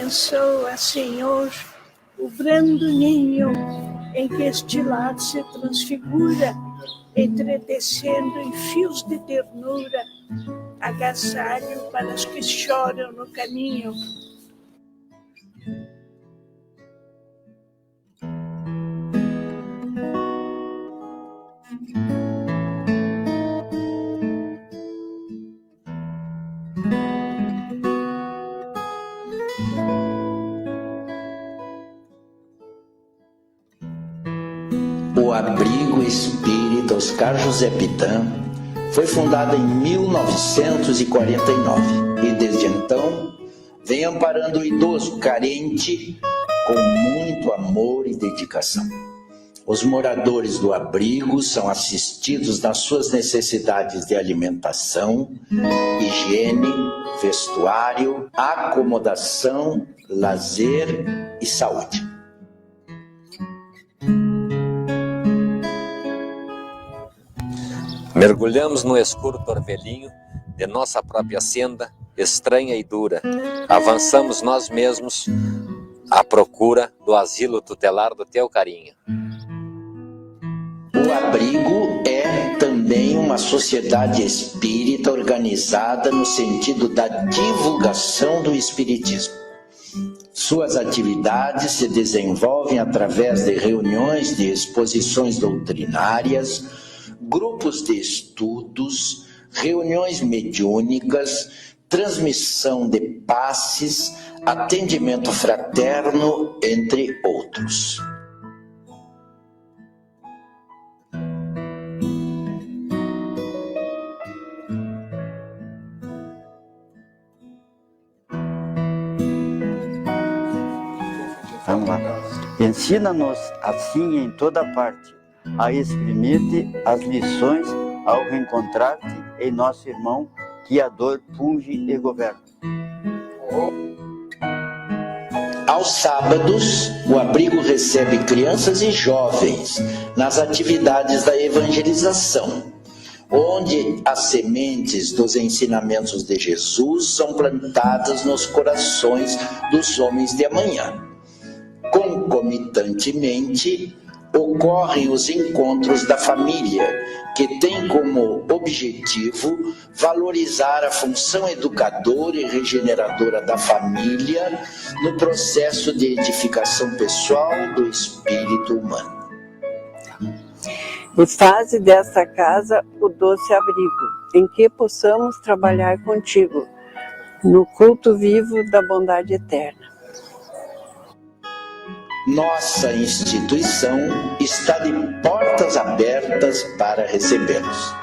abençoa, Senhor, o brando ninho em que este lar se transfigura, entretecendo em fios de ternura, agasalho para os que choram no caminho. O Abrigo Espírita Oscar José Pitã foi fundado em 1949 e desde então vem amparando o idoso carente com muito amor e dedicação. Os moradores do abrigo são assistidos nas suas necessidades de alimentação, higiene, vestuário, acomodação, lazer e saúde. Mergulhamos no escuro torvelinho de nossa própria senda, estranha e dura. Avançamos nós mesmos à procura do asilo tutelar do teu carinho. O abrigo é também uma sociedade espírita organizada no sentido da divulgação do espiritismo. Suas atividades se desenvolvem através de reuniões de exposições doutrinárias, grupos de estudos, reuniões mediúnicas, transmissão de passes, atendimento fraterno, entre outros. Vamos lá. Ensina-nos assim em toda parte a exprimir-te as lições ao reencontrar-te em nosso irmão que a dor punge e governa. Aos sábados, o abrigo recebe crianças e jovens nas atividades da evangelização, onde as sementes dos ensinamentos de Jesus são plantadas nos corações dos homens de amanhã. Concomitantemente, ocorrem os encontros da família, que tem como objetivo valorizar a função educadora e regeneradora da família no processo de edificação pessoal do espírito humano. E faze desta casa o doce abrigo, em que possamos trabalhar contigo, no culto vivo da bondade eterna. Nossa instituição está de portas abertas para recebê-los.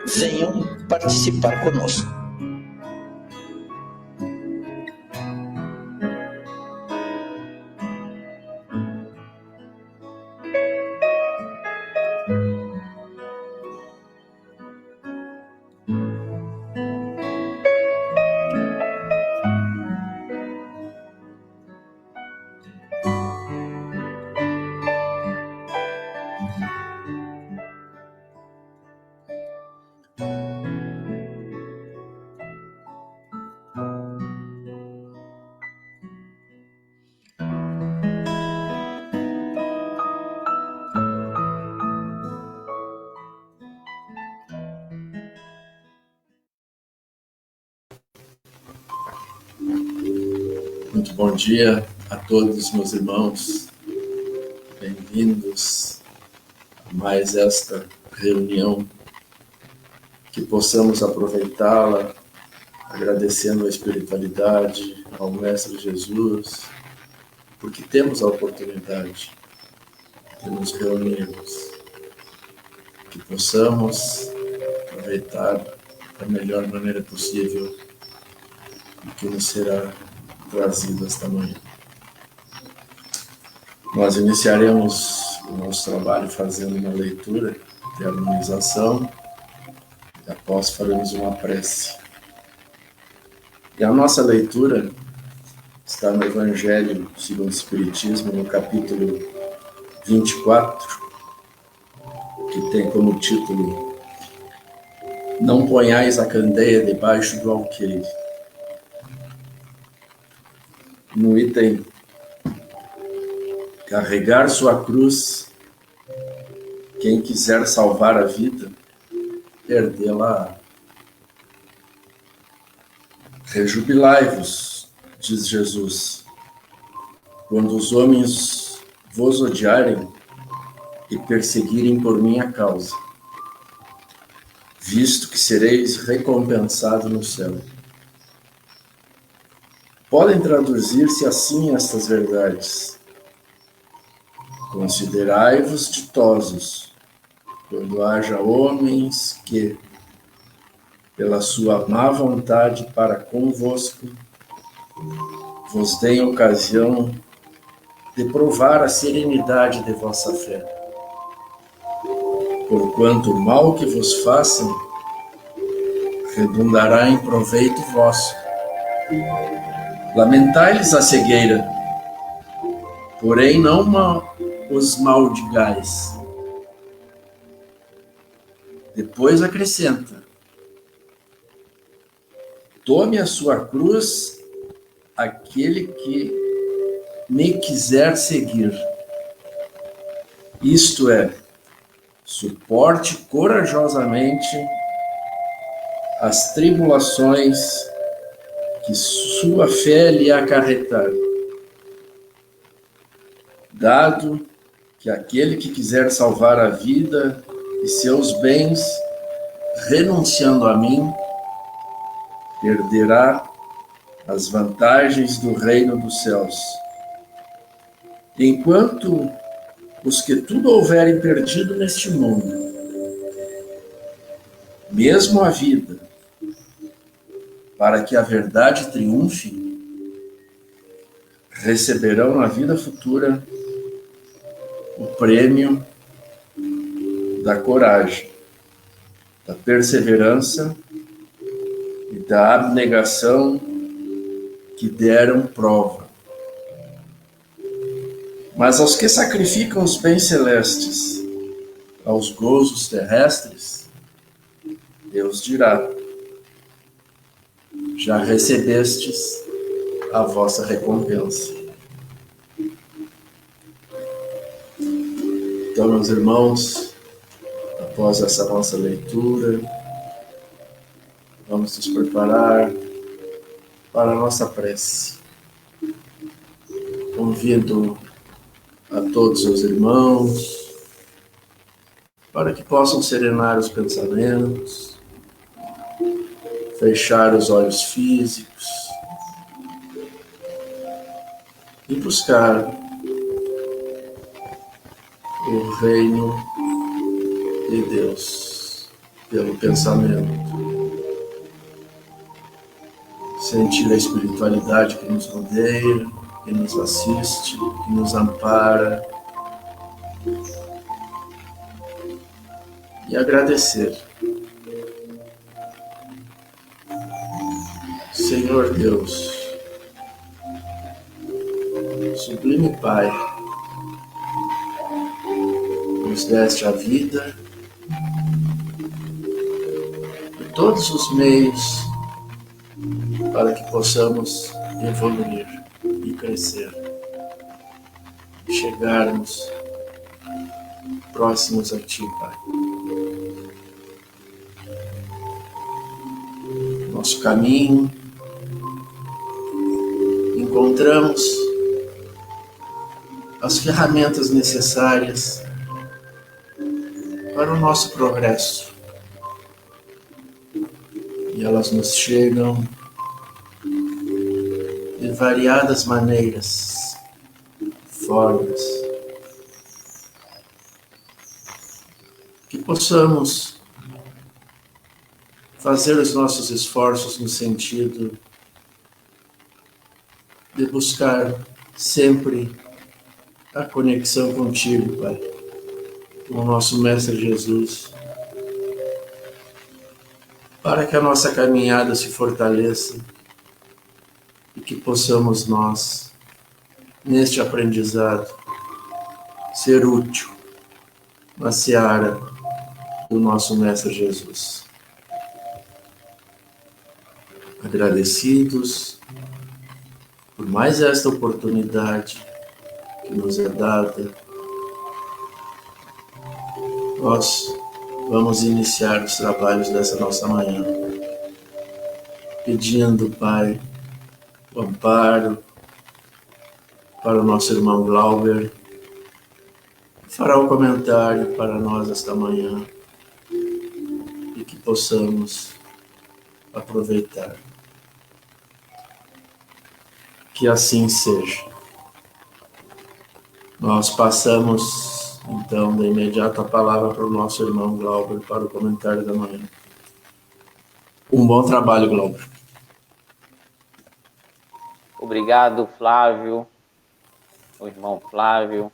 Venham participar conosco. Muito bom dia a todos, meus irmãos. Bem-vindos a mais esta reunião, que possamos aproveitá-la agradecendo a espiritualidade, ao Mestre Jesus, porque temos a oportunidade de nos reunirmos, que possamos aproveitar da melhor maneira possível o que nos será trazido esta manhã. Nós iniciaremos o nosso trabalho fazendo uma leitura de harmonização e após faremos uma prece. E a nossa leitura está no Evangelho segundo o Espiritismo, no capítulo 24, que tem como título: Não ponhais a candeia debaixo do alqueire. no item carregar sua cruz, quem quiser salvar a vida, perdê-la. Rejubilai-vos, diz Jesus, quando os homens vos odiarem e perseguirem por minha causa, visto que sereis recompensados no céu. Podem traduzir-se assim estas verdades. Considerai-vos ditosos, quando haja homens que, pela sua má vontade para convosco, vos deem ocasião de provar a serenidade de vossa fé. Porquanto o mal que vos façam redundará em proveito vosso. Lamentai-lhes a cegueira, porém não os maldigais. Depois acrescenta: tome a sua cruz aquele que me quiser seguir. Isto é, suporte corajosamente as tribulações que sua fé lhe acarretar, dado que aquele que quiser salvar a vida e seus bens, renunciando a mim, perderá as vantagens do reino dos céus. Enquanto os que tudo houverem perdido neste mundo, mesmo a vida, para que a verdade triunfe, receberão na vida futura o prêmio da coragem, da perseverança e da abnegação que deram prova. Mas aos que sacrificam os bens celestes aos gozos terrestres, Deus dirá: já recebestes a vossa recompensa. Então, meus irmãos, após essa nossa leitura, vamos nos preparar para a nossa prece. Convido a todos os irmãos para que possam serenar os pensamentos, fechar os olhos físicos e buscar o reino de Deus pelo pensamento. Sentir a espiritualidade que nos rodeia, que nos assiste, que nos ampara. E agradecer. Senhor Deus, sublime Pai, nos deste a vida e todos os meios para que possamos evoluir e crescer, chegarmos próximos a Ti, Pai. Nosso caminho, encontramos as ferramentas necessárias para o nosso progresso. E elas nos chegam de variadas maneiras, formas, que possamos fazer os nossos esforços no sentido de buscar sempre a conexão contigo, Pai, com o nosso Mestre Jesus, para que a nossa caminhada se fortaleça e que possamos nós, neste aprendizado, ser útil na seara do nosso Mestre Jesus. Agradecidos por mais esta oportunidade que nos é dada. Nós vamos iniciar os trabalhos dessa nossa manhã, pedindo, Pai, o amparo para o nosso irmão Glauber, que fará um comentário para nós esta manhã e que possamos aproveitar. Que assim seja. Nós passamos, então, de imediato a palavra para o nosso irmão Glauber para o comentário da manhã. Um bom trabalho, Glauber. Obrigado, Flávio, o irmão Flávio.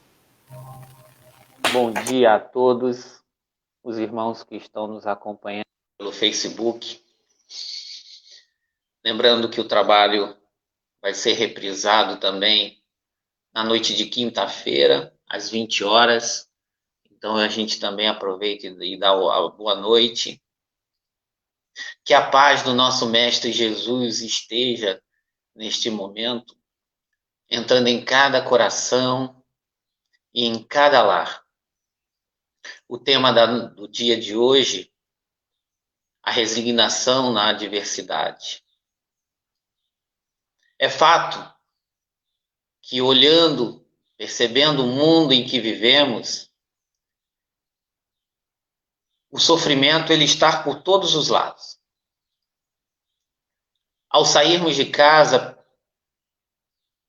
Bom dia a todos os irmãos que estão nos acompanhando pelo Facebook. Lembrando que o trabalho vai ser reprisado também na noite de quinta-feira, às 20 horas. Então a gente também aproveita e dá a boa noite. Que a paz do nosso Mestre Jesus esteja neste momento, entrando em cada coração e em cada lar. O tema do dia de hoje, a resignação na adversidade. É fato que olhando, percebendo o mundo em que vivemos, o sofrimento ele está por todos os lados. Ao sairmos de casa,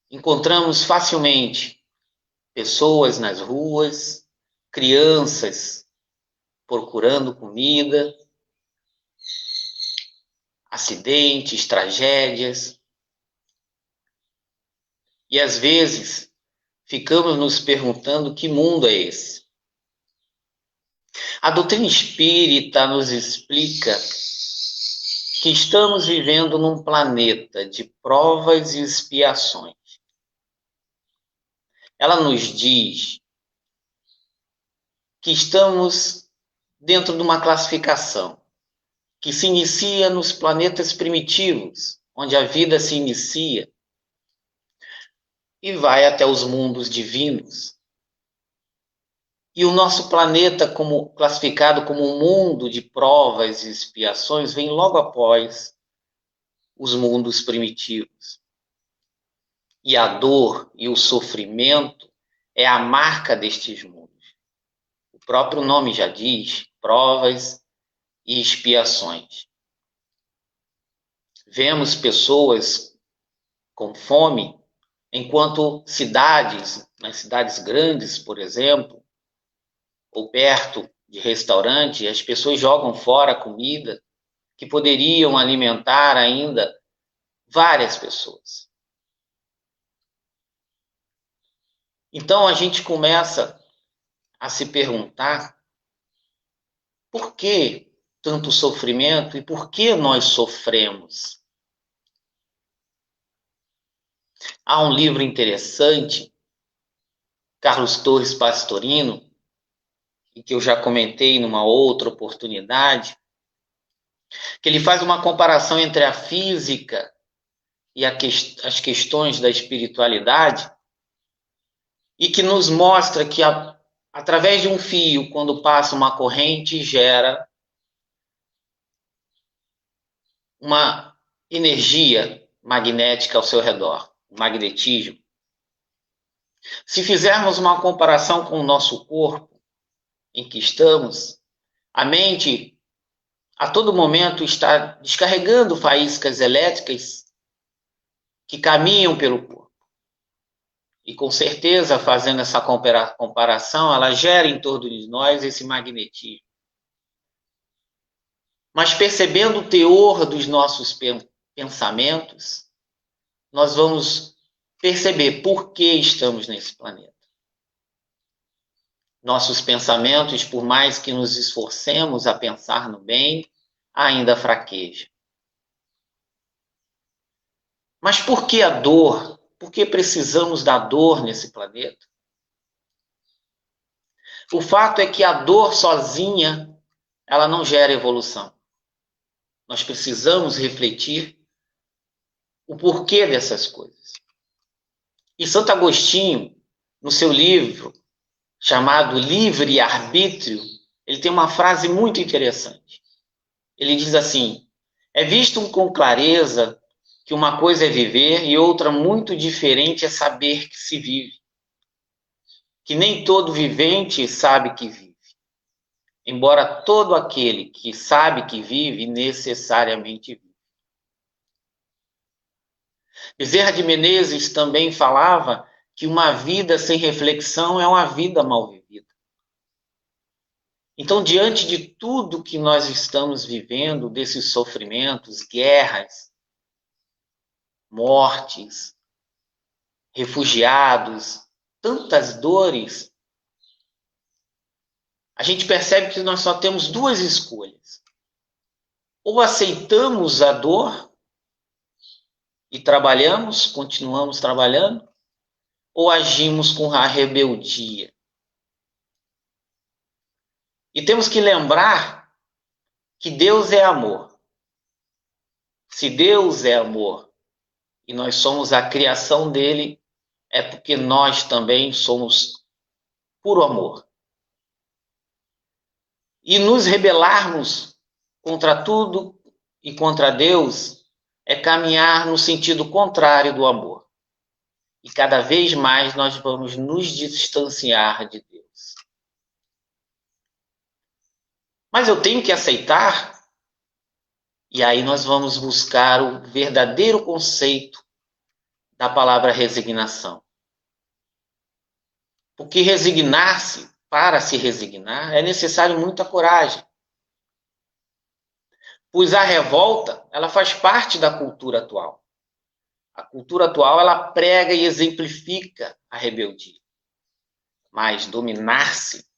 encontramos facilmente pessoas nas ruas, crianças procurando comida, acidentes, tragédias. E às vezes ficamos nos perguntando que mundo é esse. A doutrina espírita nos explica que estamos vivendo num planeta de provas e expiações. Ela nos diz que estamos dentro de uma classificação que se inicia nos planetas primitivos, onde a vida se inicia, e vai até os mundos divinos. E o nosso planeta, classificado como um mundo de provas e expiações, vem logo após os mundos primitivos. E a dor e o sofrimento é a marca destes mundos. O próprio nome já diz, provas e expiações. Vemos pessoas com fome, enquanto nas cidades grandes, por exemplo, ou perto de restaurante, as pessoas jogam fora comida que poderiam alimentar ainda várias pessoas. Então a gente começa a se perguntar por que tanto sofrimento e por que nós sofremos. Há um livro interessante, Carlos Torres Pastorino, e que eu já comentei numa outra oportunidade, que ele faz uma comparação entre a física e as questões da espiritualidade, e que nos mostra que através de um fio, quando passa uma corrente, gera uma energia magnética ao seu redor, o magnetismo. Se fizermos uma comparação com o nosso corpo, em que estamos, a mente a todo momento está descarregando faíscas elétricas que caminham pelo corpo. E com certeza, fazendo essa comparação, ela gera em torno de nós esse magnetismo. Mas percebendo o teor dos nossos pensamentos, nós vamos perceber por que estamos nesse planeta. Nossos pensamentos, por mais que nos esforcemos a pensar no bem, ainda fraquejam. Mas por que a dor? Por que precisamos da dor nesse planeta? O fato é que a dor sozinha, ela não gera evolução. Nós precisamos refletir o porquê dessas coisas. E Santo Agostinho, no seu livro chamado Livre-Arbítrio, ele tem uma frase muito interessante. Ele diz assim: é visto com clareza que uma coisa é viver e outra muito diferente é saber que se vive. Que nem todo vivente sabe que vive, embora todo aquele que sabe que vive necessariamente vive. Bezerra de Menezes também falava que uma vida sem reflexão é uma vida mal vivida. Então, diante de tudo que nós estamos vivendo, desses sofrimentos, guerras, mortes, refugiados, tantas dores, a gente percebe que nós só temos duas escolhas. Ou aceitamos a dor e trabalhamos, continuamos trabalhando, ou agimos com a rebeldia. E temos que lembrar que Deus é amor. Se Deus é amor e nós somos a criação dele, é porque nós também somos puro amor. E nos rebelarmos contra tudo e contra Deus é caminhar no sentido contrário do amor. E cada vez mais nós vamos nos distanciar de Deus. Mas eu tenho que aceitar, e aí nós vamos buscar o verdadeiro conceito da palavra resignação. Porque resignar-se, para se resignar, é necessário muita coragem. Pois a revolta, ela faz parte da cultura atual. A cultura atual, ela prega e exemplifica a rebeldia. Mas dominar-se,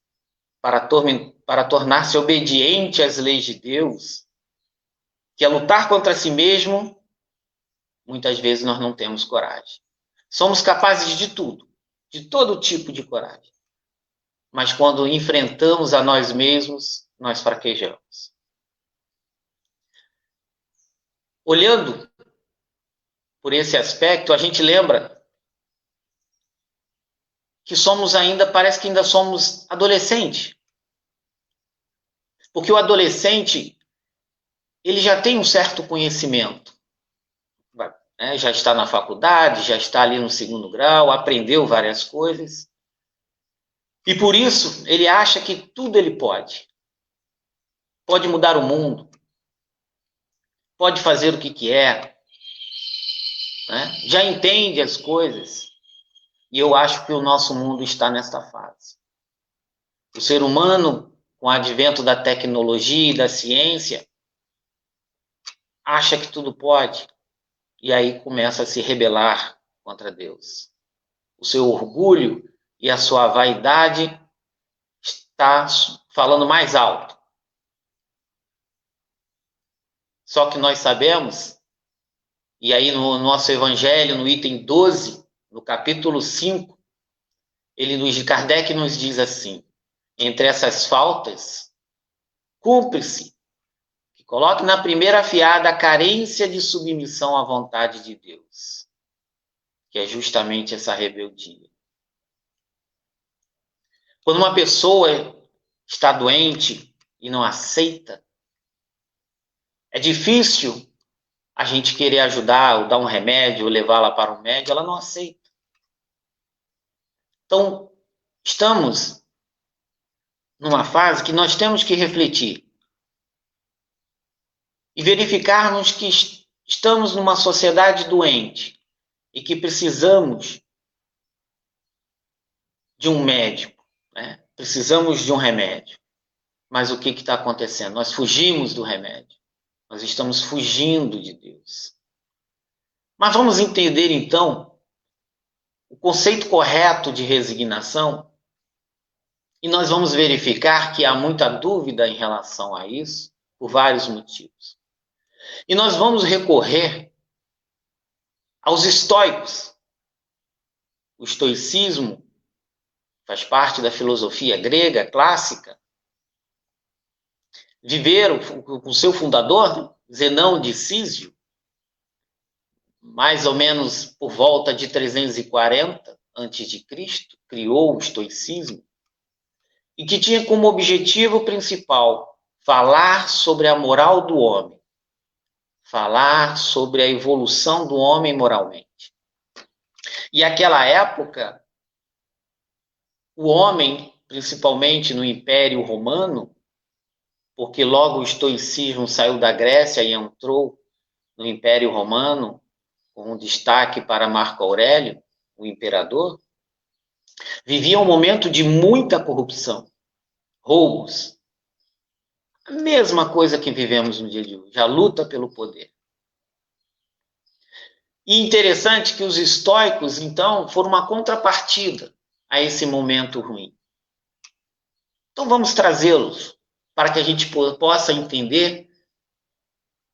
para tornar-se obediente às leis de Deus, que é lutar contra si mesmo, muitas vezes nós não temos coragem. Somos capazes de tudo, de todo tipo de coragem. Mas quando enfrentamos a nós mesmos, nós fraquejamos. Olhando por esse aspecto, a gente lembra que parece que ainda somos adolescentes. Porque o adolescente, ele já tem um certo conhecimento. Já está na faculdade, já está ali no 2º grau, aprendeu várias coisas. E por isso, ele acha que tudo ele pode. Pode mudar o mundo. Pode fazer o que quer. Já entende as coisas. E eu acho que o nosso mundo está nesta fase. O ser humano, com o advento da tecnologia e da ciência, acha que tudo pode. E aí começa a se rebelar contra Deus. O seu orgulho e a sua vaidade está falando mais alto. Só que nós sabemos, e aí no nosso evangelho, no item 12, no capítulo 5, Kardec nos diz assim: entre essas faltas, cumpre-se que coloque na primeira fiada a carência de submissão à vontade de Deus, que é justamente essa rebeldia. Quando uma pessoa está doente e não aceita, é difícil a gente querer ajudar, ou dar um remédio, ou levá-la para um médico, ela não aceita. Então, estamos numa fase que nós temos que refletir e verificarmos que estamos numa sociedade doente e que precisamos de um médico, precisamos de um remédio. Mas o que está acontecendo? Nós fugimos do remédio. Nós estamos fugindo de Deus. Mas vamos entender, então, o conceito correto de resignação, e nós vamos verificar que há muita dúvida em relação a isso, por vários motivos. E nós vamos recorrer aos estoicos. O estoicismo faz parte da filosofia grega clássica. Viveram com seu fundador, Zenão de Císio, mais ou menos por volta de 340 a.C., criou o estoicismo, e que tinha como objetivo principal falar sobre a moral do homem, falar sobre a evolução do homem moralmente. E naquela época, o homem, principalmente no Império Romano, porque logo o estoicismo saiu da Grécia e entrou no Império Romano, com destaque para Marco Aurélio, o imperador, vivia um momento de muita corrupção, roubos. A mesma coisa que vivemos no dia de hoje, a luta pelo poder. E interessante que os estoicos, então, foram uma contrapartida a esse momento ruim. Então vamos trazê-los para que a gente possa entender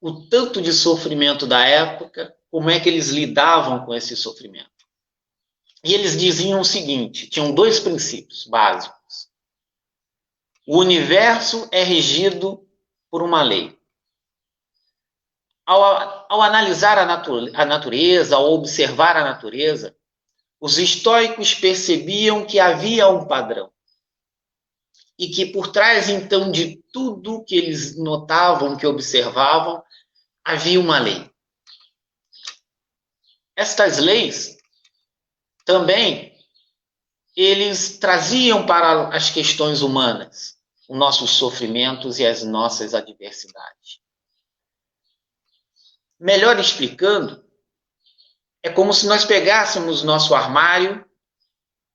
o tanto de sofrimento da época, como é que eles lidavam com esse sofrimento. E eles diziam o seguinte, tinham dois princípios básicos. O universo é regido por uma lei. Ao analisar a natureza, ao observar a natureza, os estoicos percebiam que havia um padrão. E que por trás, então, de tudo que eles notavam, que observavam, havia uma lei. Estas leis também eles traziam para as questões humanas os nossos sofrimentos e as nossas adversidades. Melhor explicando, é como se nós pegássemos nosso armário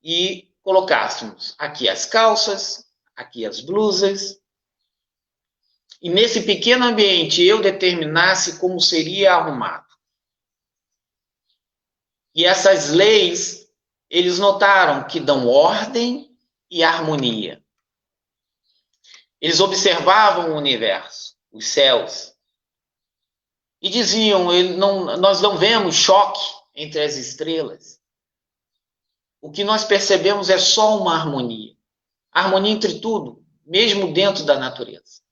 e colocássemos aqui as calças, aqui as blusas, e nesse pequeno ambiente eu determinasse como seria arrumado. E essas leis, eles notaram que dão ordem e harmonia. Eles observavam o universo, os céus, e diziam, nós não vemos choque entre as estrelas. O que nós percebemos é só uma harmonia. Harmonia entre tudo, mesmo dentro da natureza.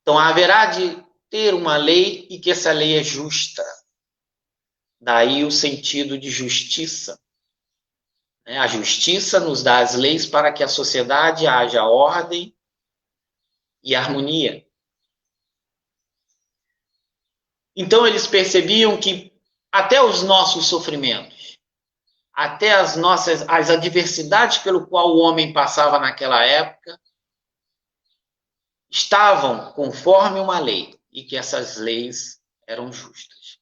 Então, haverá de ter uma lei e que essa lei é justa. Daí o sentido de justiça. A justiça nos dá as leis para que a sociedade haja ordem e harmonia. Então, eles percebiam que até os nossos sofrimentos, até as adversidades pelo qual o homem passava naquela época, estavam conforme uma lei e que essas leis eram justas.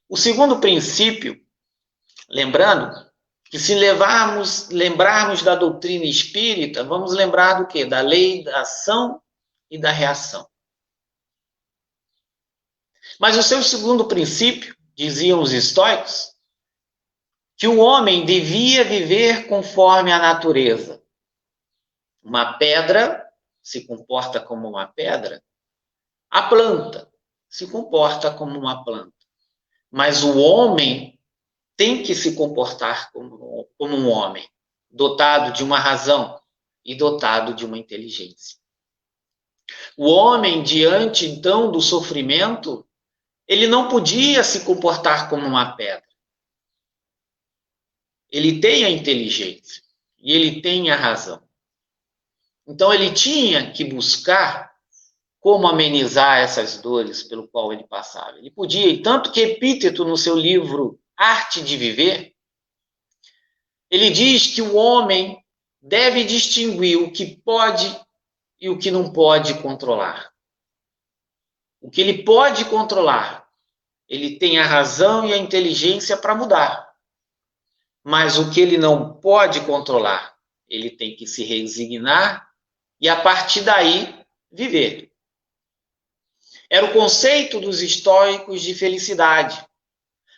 O segundo princípio, lembrando que se lembrarmos da doutrina espírita, vamos lembrar do quê? Da lei da ação e da reação. Mas o seu segundo princípio, diziam os estoicos, que o homem devia viver conforme a natureza. Uma pedra se comporta como uma pedra, a planta se comporta como uma planta. Mas o homem tem que se comportar como um homem, dotado de uma razão e dotado de uma inteligência. O homem, diante, então, do sofrimento, ele não podia se comportar como uma pedra. Ele tem a inteligência e ele tem a razão. Então, ele tinha que buscar como amenizar essas dores pelo qual ele passava. Ele podia, e tanto que Epíteto, no seu livro Arte de Viver, ele diz que o homem deve distinguir o que pode e o que não pode controlar. O que ele pode controlar, ele tem a razão e a inteligência para mudar. Mas o que ele não pode controlar, ele tem que se resignar e, a partir daí, viver. Era o conceito dos estoicos de felicidade.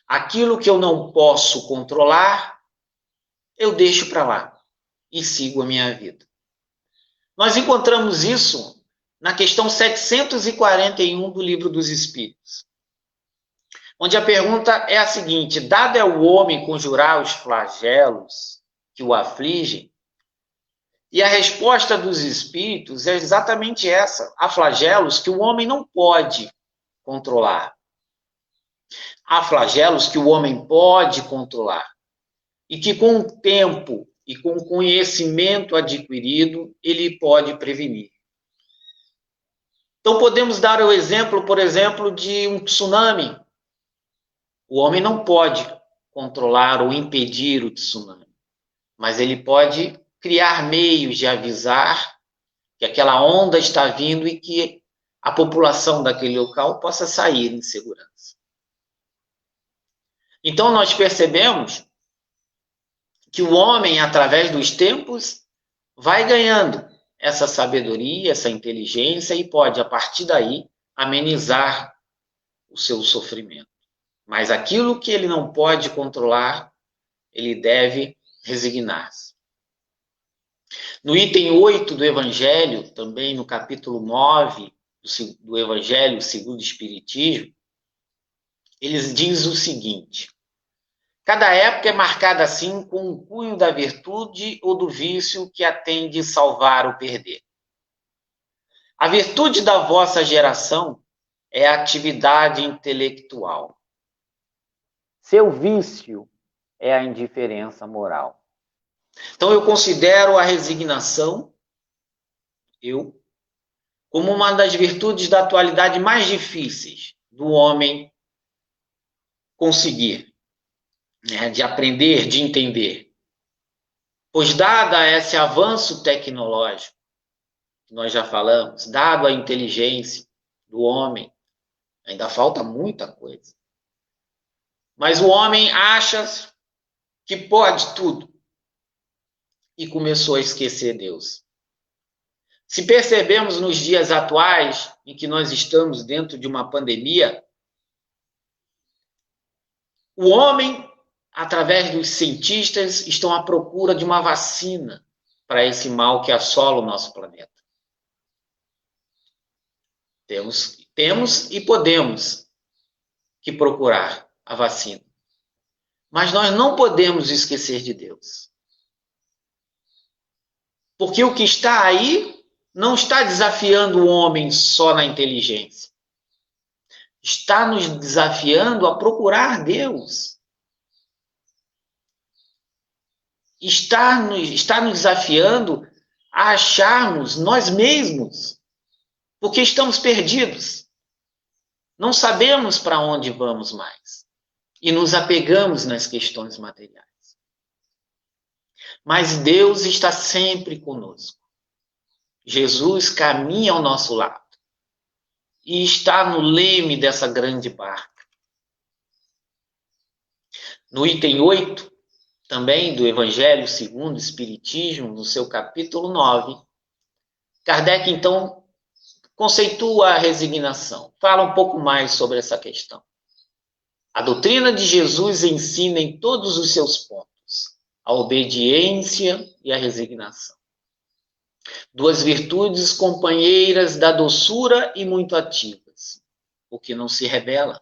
Aquilo que eu não posso controlar, eu deixo para lá e sigo a minha vida. Nós encontramos isso na questão 741 do Livro dos Espíritos, onde a pergunta é a seguinte: dado é o homem conjurar os flagelos que o afligem? E a resposta dos espíritos é exatamente essa: há flagelos que o homem não pode controlar. Há flagelos que o homem pode controlar e que com o tempo e com o conhecimento adquirido, ele pode prevenir. Então podemos dar o exemplo, por exemplo, de um tsunami. O homem não pode controlar ou impedir o tsunami, mas ele pode criar meios de avisar que aquela onda está vindo e que a população daquele local possa sair em segurança. Então nós percebemos que o homem, através dos tempos, vai ganhando essa sabedoria, essa inteligência e pode, a partir daí, amenizar o seu sofrimento. Mas aquilo que ele não pode controlar, ele deve resignar-se. No item 8 do Evangelho, também no capítulo 9 do Evangelho segundo o Espiritismo, eles dizem o seguinte: cada época é marcada assim com um cunho da virtude ou do vício que a tem de salvar ou perder. A virtude da vossa geração é a atividade intelectual. Seu vício é a indiferença moral. Então eu considero a resignação, como uma das virtudes da atualidade mais difíceis do homem conseguir, né, de aprender, de entender. Pois dada esse avanço tecnológico, que nós já falamos, dado a inteligência do homem, ainda falta muita coisa. Mas o homem acha que pode tudo e começou a esquecer Deus. Se percebemos nos dias atuais, em que nós estamos dentro de uma pandemia, o homem, através dos cientistas, estão à procura de uma vacina para esse mal que assola o nosso planeta. Temos e podemos que procurar a vacina. Mas nós não podemos esquecer de Deus. Porque o que está aí não está desafiando o homem só na inteligência. Está nos desafiando a procurar Deus. Está nos desafiando a acharmos nós mesmos. Porque estamos perdidos. Não sabemos para onde vamos mais. E nos apegamos nas questões materiais. Mas Deus está sempre conosco. Jesus caminha ao nosso lado. E está no leme dessa grande barca. No item 8, também do Evangelho segundo o Espiritismo, no seu capítulo 9, Kardec, então, conceitua a resignação. Fala um pouco mais sobre essa questão. A doutrina de Jesus ensina em todos os seus pontos a obediência e a resignação. Duas virtudes companheiras da doçura e muito ativas, o que não se revela.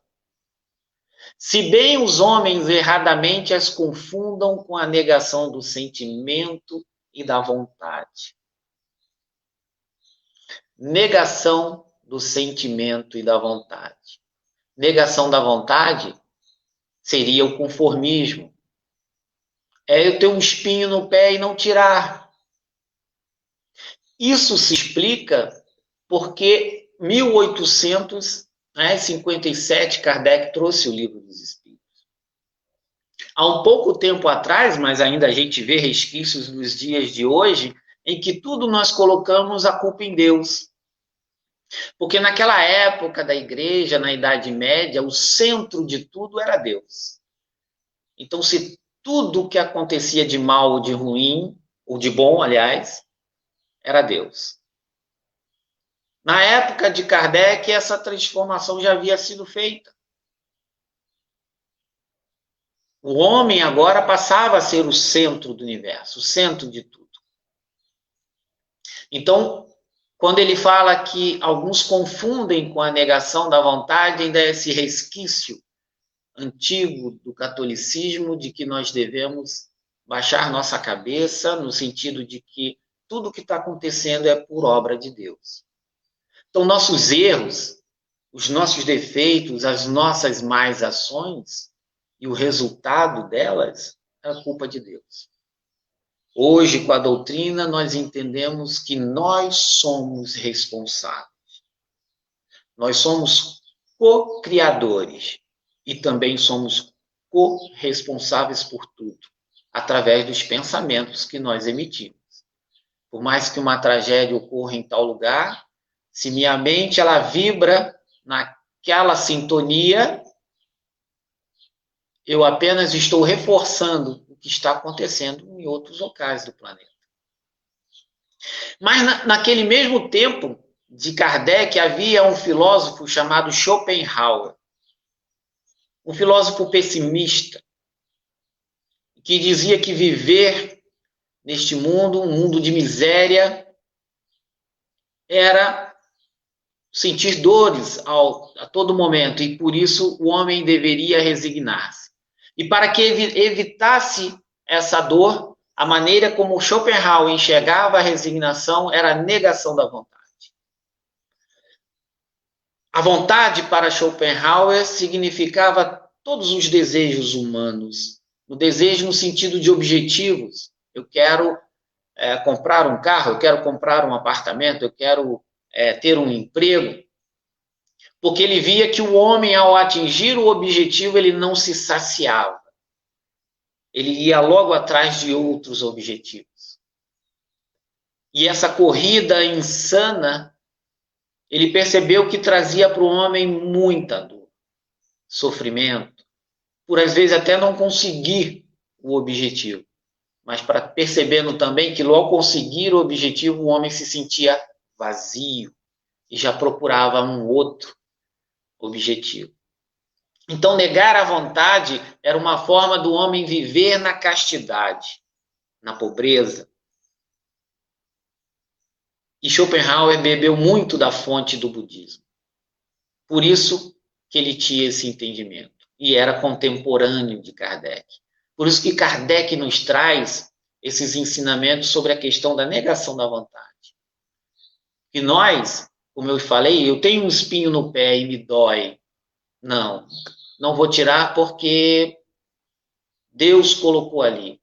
Se bem os homens erradamente as confundam com a negação do sentimento e da vontade. Negação do sentimento e da vontade. Negação da vontade seria o conformismo. É eu ter um espinho no pé e não tirar. Isso se explica porque 1857 Kardec trouxe o Livro dos Espíritos. Há um pouco tempo atrás, mas ainda a gente vê resquícios nos dias de hoje, em que tudo nós colocamos a culpa em Deus. Porque naquela época da igreja, na Idade Média, o centro de tudo era Deus. Então, se tudo que acontecia de mal ou de ruim, ou de bom, aliás, era Deus. Na época de Kardec, essa transformação já havia sido feita. O homem agora passava a ser o centro do universo, o centro de tudo. Então, quando ele fala que alguns confundem com a negação da vontade, ainda é esse resquício antigo do catolicismo de que nós devemos baixar nossa cabeça no sentido de que tudo que está acontecendo é por obra de Deus. Então, nossos erros os nossos defeitos, as nossas más ações e o resultado delas é culpa de Deus. Hoje, com a doutrina, nós entendemos que nós somos responsáveis. Nós somos co-criadores e também somos co-responsáveis por tudo, através dos pensamentos que nós emitimos. Por mais que uma tragédia ocorra em tal lugar, se minha mente ela vibra naquela sintonia, eu apenas estou reforçando o que está acontecendo em outros locais do planeta. Mas naquele mesmo tempo de Kardec havia um filósofo chamado Schopenhauer, um filósofo pessimista, que dizia que viver neste mundo, um mundo de miséria, era sentir dores a todo momento, e por isso o homem deveria resignar-se. E para que evitasse essa dor, a maneira como Schopenhauer enxergava a resignação era a negação da vontade. A vontade para Schopenhauer significava todos os desejos humanos, o desejo no sentido de objetivos. Eu quero comprar um carro, eu quero comprar um apartamento, eu quero ter um emprego, porque ele via que o homem, ao atingir o objetivo, ele não se saciava. Ele ia logo atrás de outros objetivos. E essa corrida insana, ele percebeu que trazia para o homem muita dor, sofrimento, por às vezes até não conseguir o objetivo. Mas percebendo também que logo conseguir o objetivo, o homem se sentia vazio e já procurava um outro objetivo. Então, negar a vontade era uma forma do homem viver na castidade, na pobreza. E Schopenhauer bebeu muito da fonte do budismo. Por isso que ele tinha esse entendimento. E era contemporâneo de Kardec. Por isso que Kardec nos traz esses ensinamentos sobre a questão da negação da vontade. E nós, como eu falei, eu tenho um espinho no pé e me dói. Não vou tirar porque Deus colocou ali.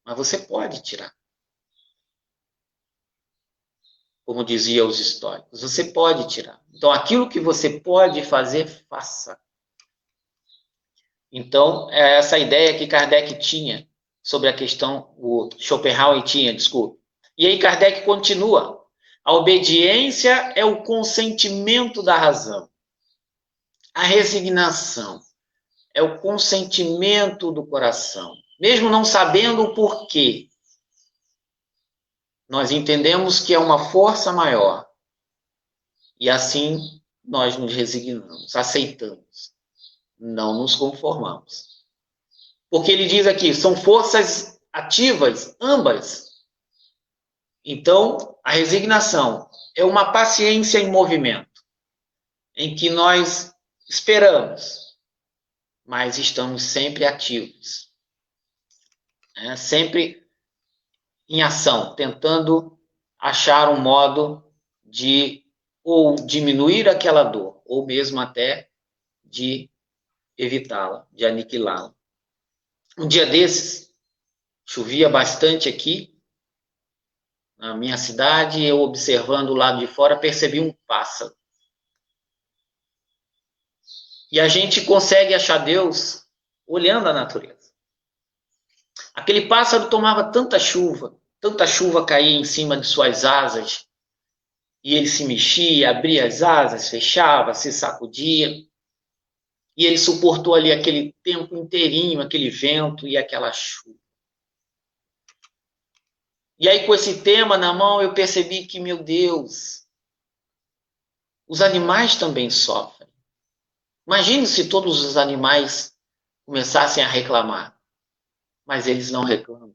Mas você pode tirar. Como diziam os históricos, você pode tirar. Então, aquilo que você pode fazer, faça. Então, é essa ideia que Kardec tinha sobre a questão, o Schopenhauer tinha, desculpe. E aí Kardec continua. A obediência é o consentimento da razão. A resignação é o consentimento do coração. Mesmo não sabendo o porquê, nós entendemos que é uma força maior. E assim nós nos resignamos, aceitamos. Não nos conformamos. Porque ele diz aqui, são forças ativas, ambas. Então, a resignação é uma paciência em movimento, em que nós esperamos, mas estamos sempre ativos. Sempre em ação, tentando achar um modo de ou diminuir aquela dor, ou mesmo até de evitá-la, de aniquilá-la. Um dia desses, chovia bastante aqui, na minha cidade, eu observando o lado de fora, percebi um pássaro. E a gente consegue achar Deus olhando a natureza. Aquele pássaro tomava tanta chuva caía em cima de suas asas, e ele se mexia, abria as asas, fechava, se sacudia. E ele suportou ali aquele tempo inteirinho, aquele vento e aquela chuva. E aí, com esse tema na mão, eu percebi que, meu Deus, os animais também sofrem. Imagine se todos os animais começassem a reclamar, mas eles não reclamam.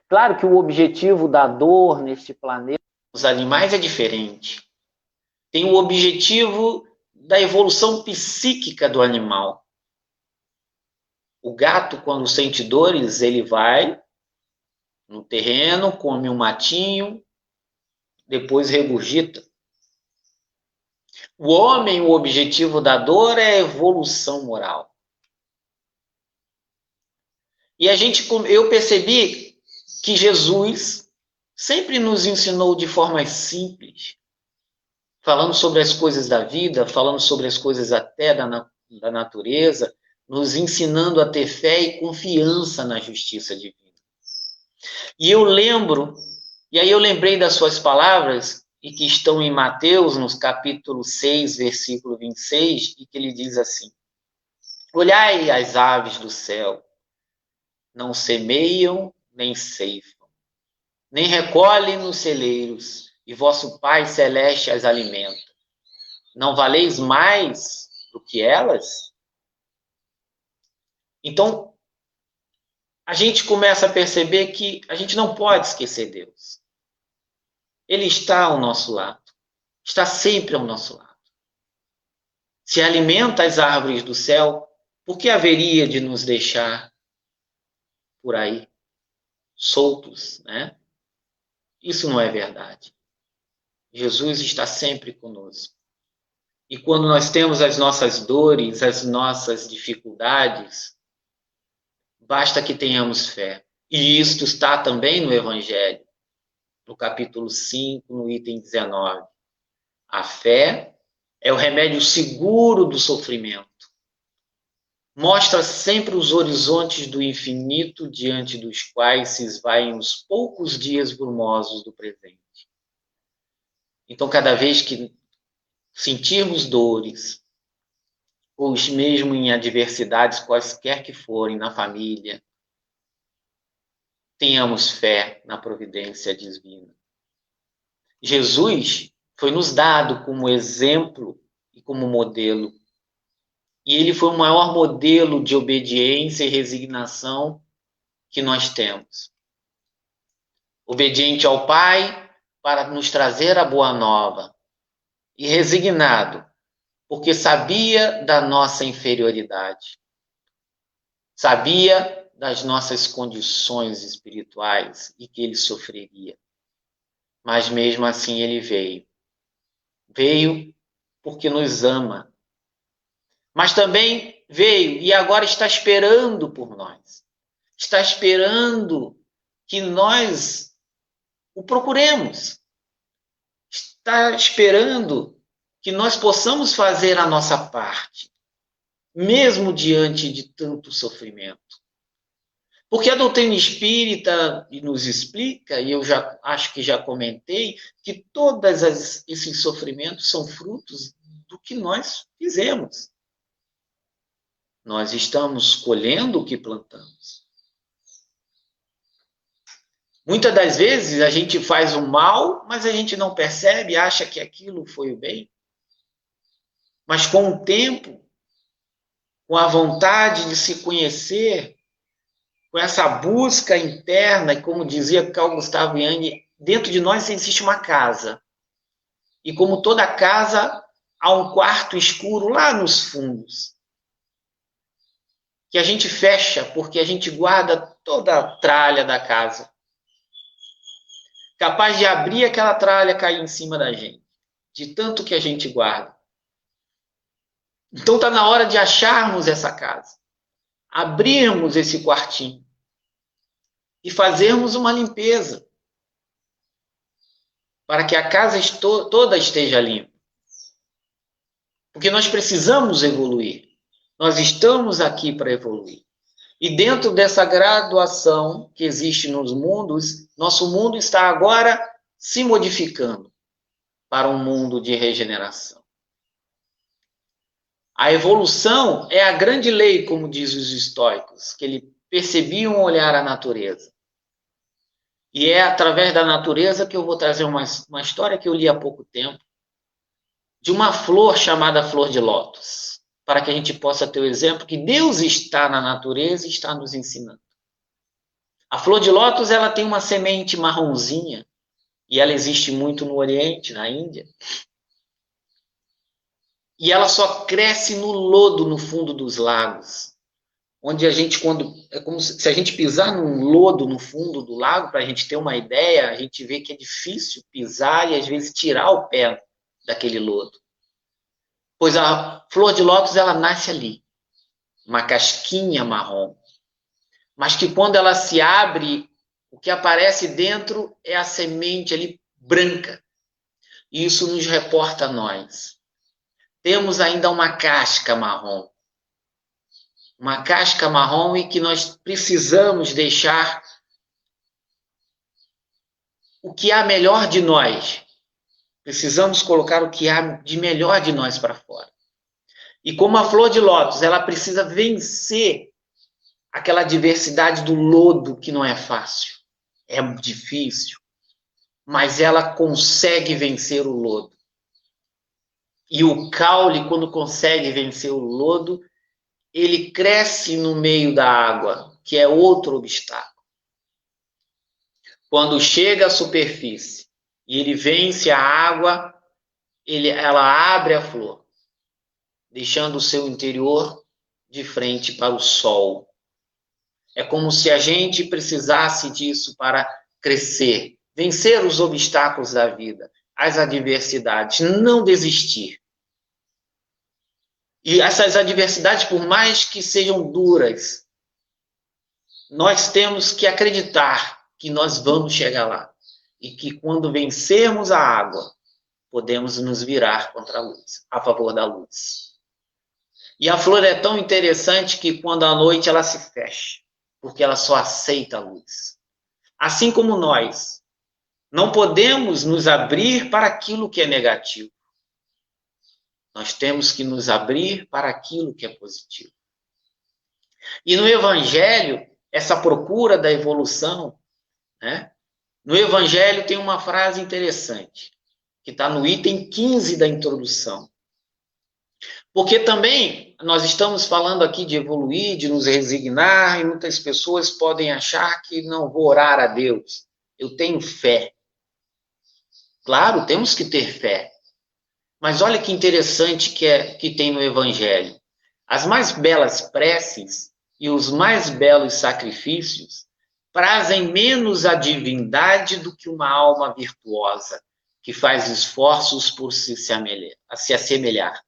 Claro que o objetivo da dor neste planeta dos animais é diferente. Tem o objetivo da evolução psíquica do animal. O gato, quando sente dores, ele vai no terreno, come um matinho, depois regurgita. o homem, o objetivo da dor é a evolução moral. E eu percebi que Jesus sempre nos ensinou de forma simples, falando sobre as coisas da vida, falando sobre as coisas até da natureza, nos ensinando a ter fé e confiança na justiça divina. E eu lembrei das suas palavras, e que estão em Mateus, no capítulo 6, versículo 26, e que ele diz assim: olhai as aves do céu, não semeiam, nem ceifam, nem recolhem nos celeiros, e vosso Pai Celeste as alimenta. Não valeis mais do que elas? Então, a gente começa a perceber que a gente não pode esquecer Deus. Ele está ao nosso lado. Está sempre ao nosso lado. Se alimenta as árvores do céu, por que haveria de nos deixar por aí, soltos, né? Isso não é verdade. Jesus está sempre conosco. E quando nós temos as nossas dores, as nossas dificuldades, basta que tenhamos fé. E isto está também no Evangelho, no capítulo 5, no item 19. A fé é o remédio seguro do sofrimento. Mostra sempre os horizontes do infinito diante dos quais se esvaem os poucos dias brumosos do presente. Então, cada vez que sentirmos dores, ou mesmo em adversidades quaisquer que forem na família, tenhamos fé na providência divina. Jesus foi nos dado como exemplo e como modelo. E ele foi o maior modelo de obediência e resignação que nós temos. Obediente ao Pai para nos trazer a boa nova. E resignado, porque sabia da nossa inferioridade. Sabia das nossas condições espirituais e que ele sofreria. Mas mesmo assim ele veio. Veio porque nos ama. Mas também veio e agora está esperando por nós. Está esperando que nós o procuremos. Está esperando que nós possamos fazer a nossa parte, mesmo diante de tanto sofrimento. Porque a doutrina espírita nos explica, e eu acho que já comentei, que todos esses sofrimentos são frutos do que nós fizemos. Nós estamos colhendo o que plantamos. Muitas das vezes a gente faz o mal, mas a gente não percebe, acha que aquilo foi o bem. Mas com o tempo, com a vontade de se conhecer, com essa busca interna, e como dizia Carl Gustav Jung, dentro de nós existe uma casa. E como toda casa, há um quarto escuro lá nos fundos, que a gente fecha porque a gente guarda toda a tralha da casa. Capaz de abrir aquela tralha cair em cima da gente, de tanto que a gente guarda. Então está na hora de acharmos essa casa, abrirmos esse quartinho e fazermos uma limpeza para que a casa toda esteja limpa. Porque nós precisamos evoluir. Nós estamos aqui para evoluir. E dentro dessa graduação que existe nos mundos, nosso mundo está agora se modificando para um mundo de regeneração. A evolução é a grande lei, como diz os estoicos, que eles percebiam olhar a natureza. E é através da natureza que eu vou trazer uma história que eu li há pouco tempo, de uma flor chamada flor de lótus, para que a gente possa ter o exemplo que Deus está na natureza e está nos ensinando. A flor de lótus, ela tem uma semente marronzinha, e ela existe muito no Oriente, na Índia. E ela só cresce no lodo, no fundo dos lagos. Onde a gente, é como se a gente pisar num lodo no fundo do lago, para a gente ter uma ideia, a gente vê que é difícil pisar e às vezes tirar o pé daquele lodo. Pois a flor de lótus, ela nasce ali, uma casquinha marrom. Mas que quando ela se abre, o que aparece dentro é a semente ali branca. E isso nos reporta a nós. Temos ainda uma casca marrom. Uma casca marrom e que nós precisamos deixar o que há melhor de nós. Precisamos colocar o que há de melhor de nós para fora. E como a flor de lótus, ela precisa vencer aquela diversidade do lodo que não é fácil. É difícil. Mas ela consegue vencer o lodo. E o caule, quando consegue vencer o lodo, ele cresce no meio da água, que é outro obstáculo. Quando chega à superfície e ele vence a água, ela abre a flor, deixando o seu interior de frente para o sol. É como se a gente precisasse disso para crescer, vencer os obstáculos da vida, as adversidades, não desistir. E essas adversidades, por mais que sejam duras, nós temos que acreditar que nós vamos chegar lá. E que quando vencermos a água, podemos nos virar contra a luz, a favor da luz. E a flor é tão interessante que quando à noite ela se fecha, porque ela só aceita a luz. Assim como nós, não podemos nos abrir para aquilo que é negativo. Nós temos que nos abrir para aquilo que é positivo. E no Evangelho, essa procura da evolução, né? No Evangelho tem uma frase interessante, que está no item 15 da introdução. Porque também nós estamos falando aqui de evoluir, de nos resignar, e muitas pessoas podem achar que não vou orar a Deus. Eu tenho fé. Claro, temos que ter fé. Mas olha que interessante que tem no Evangelho. As mais belas preces e os mais belos sacrifícios trazem menos a divindade do que uma alma virtuosa, que faz esforços por se assemelhar.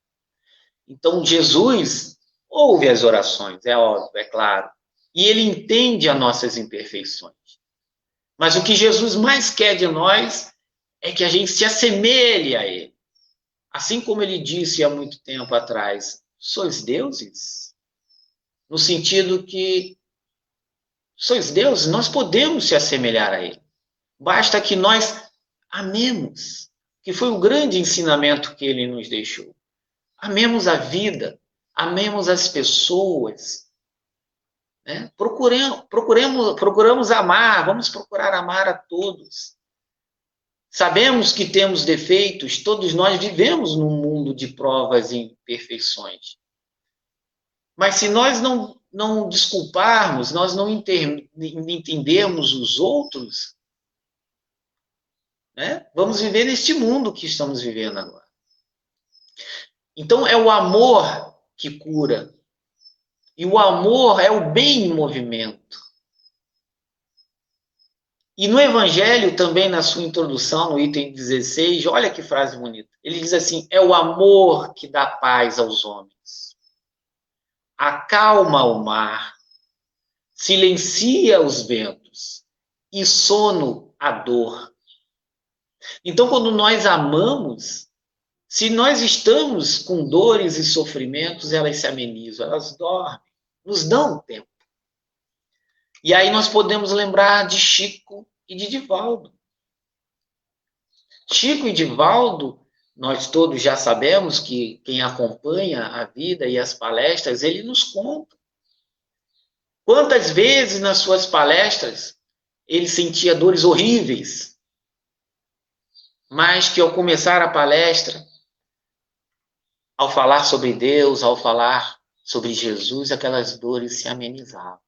Então, Jesus ouve as orações, é óbvio, é claro. E ele entende as nossas imperfeições. Mas o que Jesus mais quer de nós é que a gente se assemelhe a ele. Assim como ele disse há muito tempo atrás, sois deuses? No sentido que sois deuses, nós podemos se assemelhar a ele. Basta que nós amemos, que foi o grande ensinamento que ele nos deixou. Amemos a vida, amemos as pessoas. Né? Procuramos amar, vamos procurar amar a todos. Sabemos que temos defeitos, todos nós vivemos num mundo de provas e imperfeições. Mas se nós não desculparmos, nós não entendermos os outros, né? Vamos viver neste mundo que estamos vivendo agora. Então é o amor que cura. E o amor é o bem em movimento. E no Evangelho, também na sua introdução, no item 16, olha que frase bonita. Ele diz assim, é o amor que dá paz aos homens. Acalma o mar, silencia os ventos e sono a dor. Então, quando nós amamos, se nós estamos com dores e sofrimentos, elas se amenizam, elas dormem, nos dão tempo. E aí nós podemos lembrar de Chico e de Divaldo. Chico e Divaldo, nós todos já sabemos que quem acompanha a vida e as palestras, ele nos conta. Quantas vezes nas suas palestras ele sentia dores horríveis, mas que ao começar a palestra, ao falar sobre Deus, ao falar sobre Jesus, aquelas dores se amenizavam.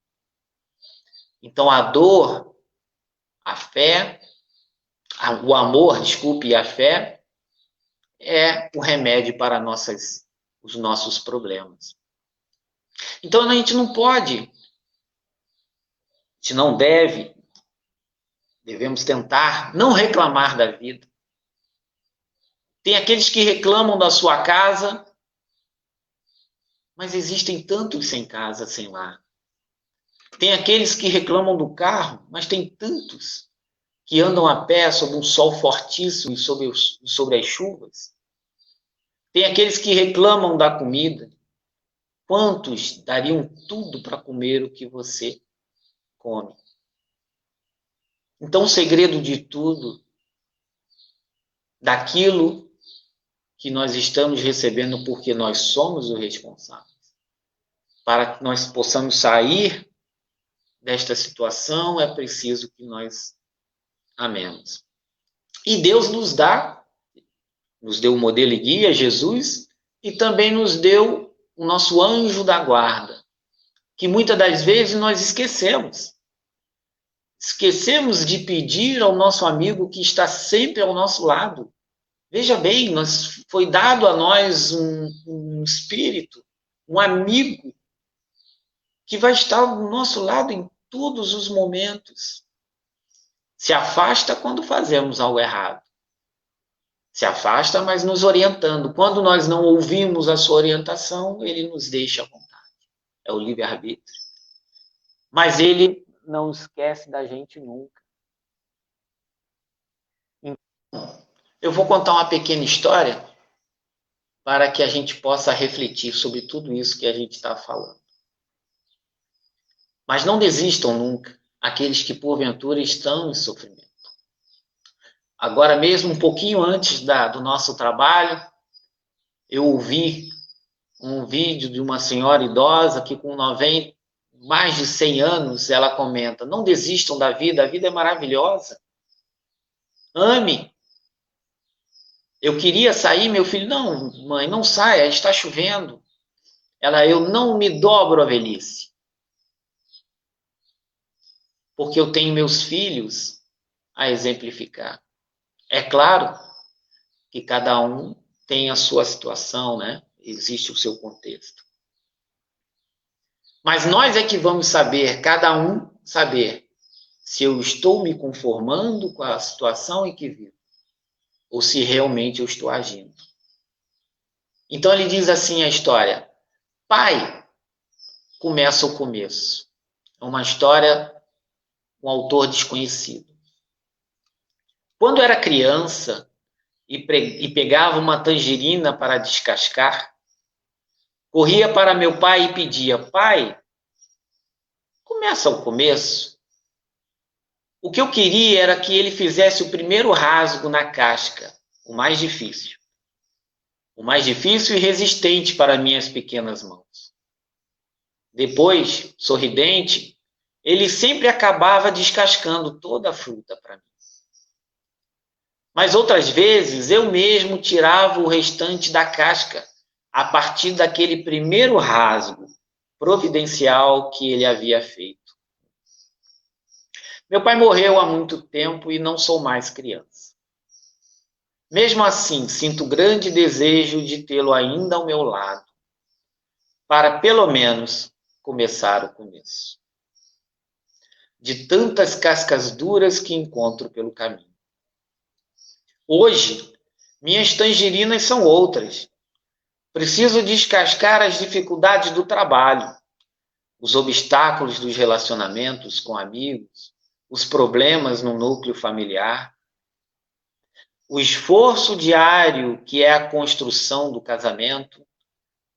Então, a dor, a fé, o amor, desculpe, e a fé é o remédio para os nossos problemas. Então, a gente não pode, a gente não devemos tentar não reclamar da vida. Tem aqueles que reclamam da sua casa Mas existem tantos sem casa, sem lar. Tem aqueles que reclamam do carro, mas tem tantos que andam a pé sob um sol fortíssimo e sobre as chuvas. Tem aqueles que reclamam da comida. Quantos dariam tudo para comer o que você come? Então, o segredo de tudo, daquilo que nós estamos recebendo porque nós somos os responsáveis, para que nós possamos sair desta situação, é preciso que nós amemos. E Deus nos deu o modelo e guia, Jesus, e também nos deu o nosso anjo da guarda, que muitas das vezes nós esquecemos. Esquecemos de pedir ao nosso amigo que está sempre ao nosso lado. Veja bem, foi dado a nós um espírito, um amigo, que vai estar ao nosso lado em todos os momentos. Se afasta quando fazemos algo errado. Se afasta, mas nos orientando. Quando nós não ouvimos a sua orientação, ele nos deixa à vontade. É o livre-arbítrio. Mas ele não esquece da gente nunca. Então, eu vou contar uma pequena história para que a gente possa refletir sobre tudo isso que a gente está falando. Mas não desistam nunca, aqueles que porventura estão em sofrimento. Agora mesmo, um pouquinho antes do nosso trabalho, eu ouvi um vídeo de uma senhora idosa que com mais de 100 anos, ela comenta: não desistam da vida, a vida é maravilhosa. Ame. Eu queria sair, meu filho, não, mãe, não saia, está chovendo. Eu não me dobro à velhice. Porque eu tenho meus filhos a exemplificar. É claro que cada um tem a sua situação, né? Existe o seu contexto. Mas nós é que vamos saber, cada um saber, se eu estou me conformando com a situação em que vivo, ou se realmente eu estou agindo. Então ele diz assim a história: pai, começa o começo. É uma história com um autor desconhecido. Quando era criança e pegava uma tangerina para descascar, corria para meu pai e pedia: pai, começa o começo. O que eu queria era que ele fizesse o primeiro rasgo na casca, o mais difícil. O mais difícil e resistente para minhas pequenas mãos. Depois, sorridente, ele sempre acabava descascando toda a fruta para mim. Mas outras vezes eu mesmo tirava o restante da casca a partir daquele primeiro rasgo providencial que ele havia feito. Meu pai morreu há muito tempo e não sou mais criança. Mesmo assim, sinto grande desejo de tê-lo ainda ao meu lado, para pelo menos começar o começo. De tantas cascas duras que encontro pelo caminho. Hoje, minhas tangerinas são outras. Preciso descascar as dificuldades do trabalho, os obstáculos dos relacionamentos com amigos, os problemas no núcleo familiar, o esforço diário que é a construção do casamento,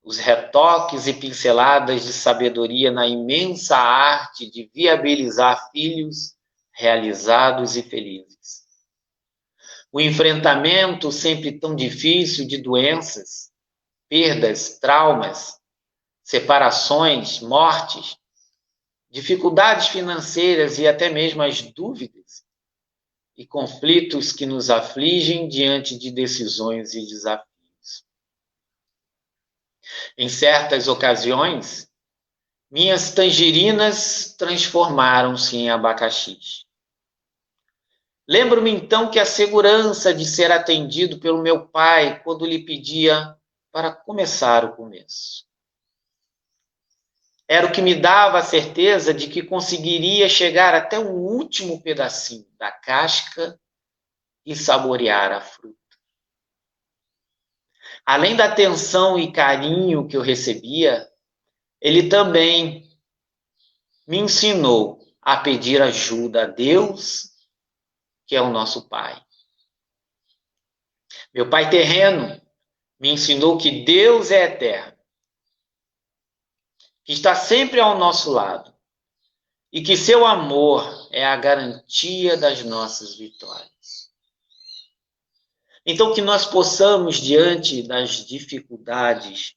os retoques e pinceladas de sabedoria na imensa arte de viabilizar filhos realizados e felizes. O enfrentamento sempre tão difícil de doenças, perdas, traumas, separações, mortes, dificuldades financeiras e até mesmo as dúvidas e conflitos que nos afligem diante de decisões e desafios. Em certas ocasiões, minhas tangerinas transformaram-se em abacaxis. Lembro-me então que a segurança de ser atendido pelo meu pai quando lhe pedia para começar o começo. Era o que me dava a certeza de que conseguiria chegar até o último pedacinho da casca e saborear a fruta. Além da atenção e carinho que eu recebia, ele também me ensinou a pedir ajuda a Deus, que é o nosso Pai. Meu pai terreno me ensinou que Deus é eterno, que está sempre ao nosso lado e que seu amor é a garantia das nossas vitórias. Então, que nós possamos, diante das dificuldades,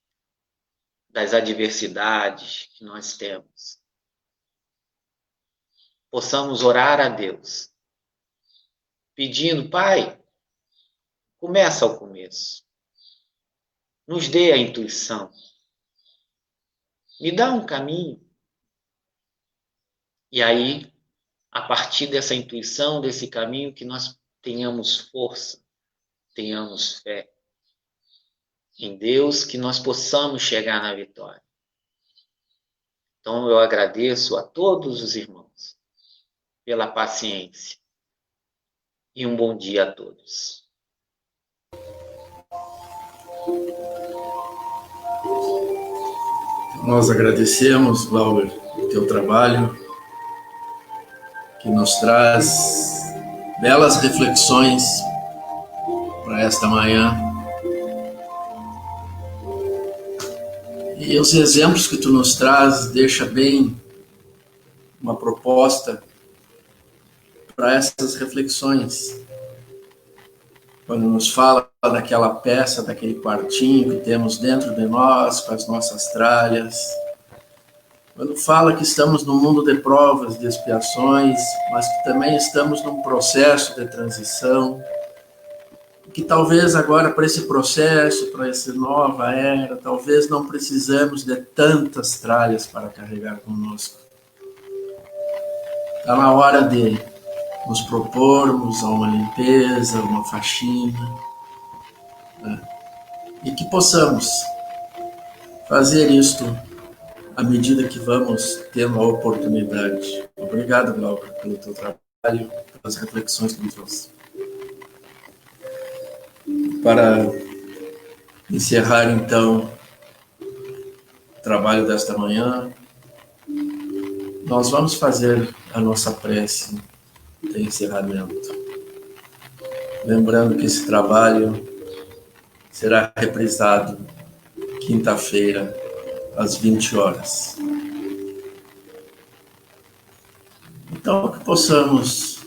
das adversidades que nós temos, possamos orar a Deus, pedindo: Pai, começa ao começo, nos dê a intuição, me dá um caminho. E aí, a partir dessa intuição, desse caminho, que nós tenhamos força, tenhamos fé em Deus, que nós possamos chegar na vitória. Então, eu agradeço a todos os irmãos pela paciência e um bom dia a todos. Nós agradecemos, Glauber, o teu trabalho, que nos traz belas reflexões para esta manhã. E os exemplos que tu nos traz deixa bem uma proposta para essas reflexões. Quando nos fala daquela peça, daquele quartinho que temos dentro de nós, com as nossas tralhas. Quando fala que estamos num mundo de provas, de expiações, mas que também estamos num processo de transição, que talvez agora, para esse processo, para essa nova era, talvez não precisamos de tantas tralhas para carregar conosco. Está na hora de nos propormos a uma limpeza, uma faxina, né? E que possamos fazer isto à medida que vamos tendo a oportunidade. Obrigado, Glauber, pelo teu trabalho, pelas reflexões que me trouxe. Para encerrar, então, o trabalho desta manhã, nós vamos fazer a nossa prece de encerramento. Lembrando que esse trabalho será reprisado quinta-feira, às 20 horas. Então, que possamos,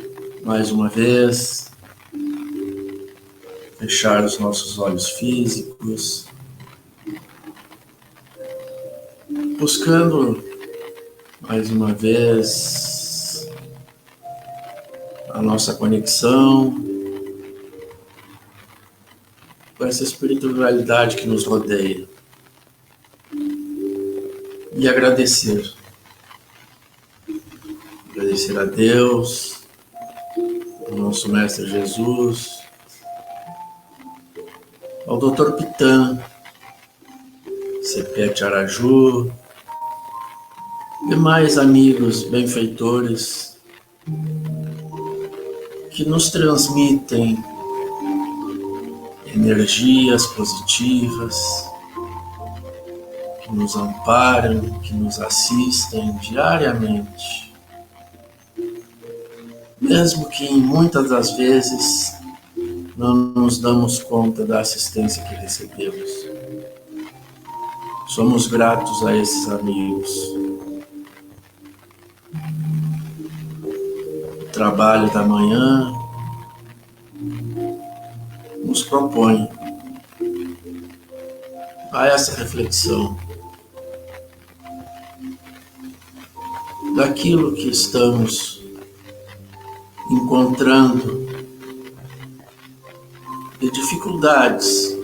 mais uma vez, fechar os nossos olhos físicos, buscando, mais uma vez, a nossa conexão com essa espiritualidade que nos rodeia. E agradecer. Agradecer a Deus, ao nosso Mestre Jesus, ao Dr. Pitan, Cepete Araju, demais amigos benfeitores que nos transmitem energias positivas, que nos amparam, que nos assistem diariamente. Mesmo que muitas das vezes não nos damos conta da assistência que recebemos. Somos gratos a esses amigos. O trabalho da manhã nos propõe a essa reflexão daquilo que estamos encontrando de dificuldades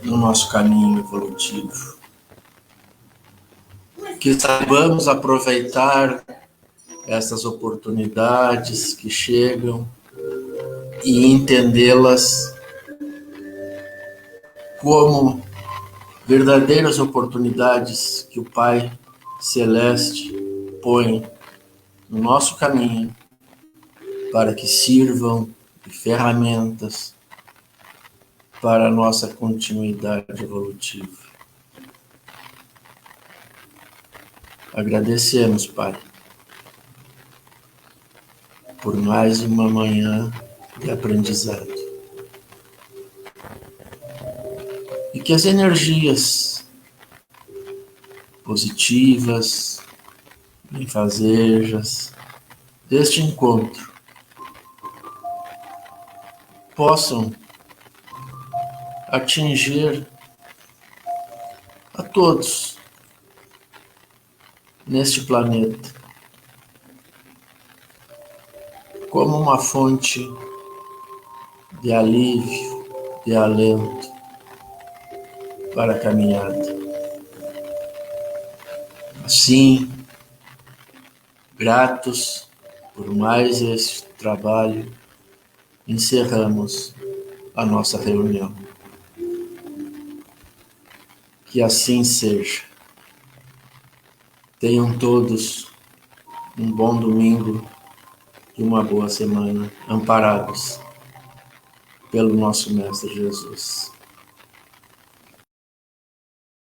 no nosso caminho evolutivo. Que saibamos aproveitar essas oportunidades que chegam e entendê-las como verdadeiras oportunidades que o Pai Celeste põe no nosso caminho para que sirvam de ferramentas para a nossa continuidade evolutiva. Agradecemos, Pai, por mais uma manhã de aprendizado. E que as energias positivas, benfazejas deste encontro possam atingir a todos neste planeta como uma fonte de alívio, de alento para a caminhada. Assim, gratos por mais este trabalho, encerramos a nossa reunião. Que assim seja. Tenham todos um bom domingo e uma boa semana, amparados pelo nosso Mestre Jesus.